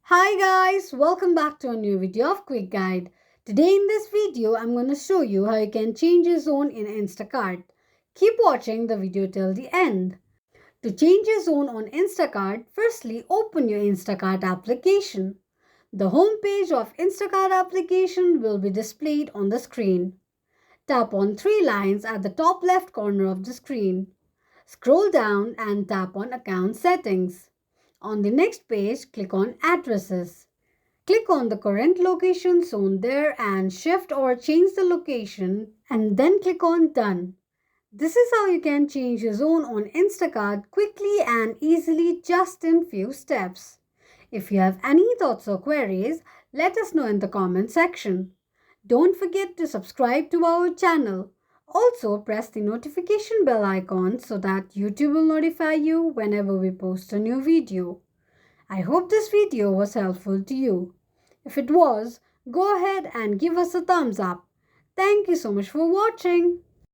Hi guys, welcome back to a new video of Quick Guide. Today in this video, I'm going to show you how you can change your zone in Instacart. Keep watching the video till the end. To change your zone on Instacart, firstly open your Instacart application. The home page of Instacart application will be displayed on the screen. Tap on three lines at the top left corner of the screen. Scroll down and tap on Account Settings. On the next page, click on Addresses. Click on the current location shown there and shift or change the location and then click on Done. This is how you can change your zone on Instacart quickly and easily just in few steps. If you have any thoughts or queries, let us know in the comment section. Don't forget to subscribe to our channel. Also press the notification bell icon so that YouTube will notify you whenever we post a new video. I hope this video was helpful to you. If it was, go ahead and give us a thumbs up. Thank you so much for watching.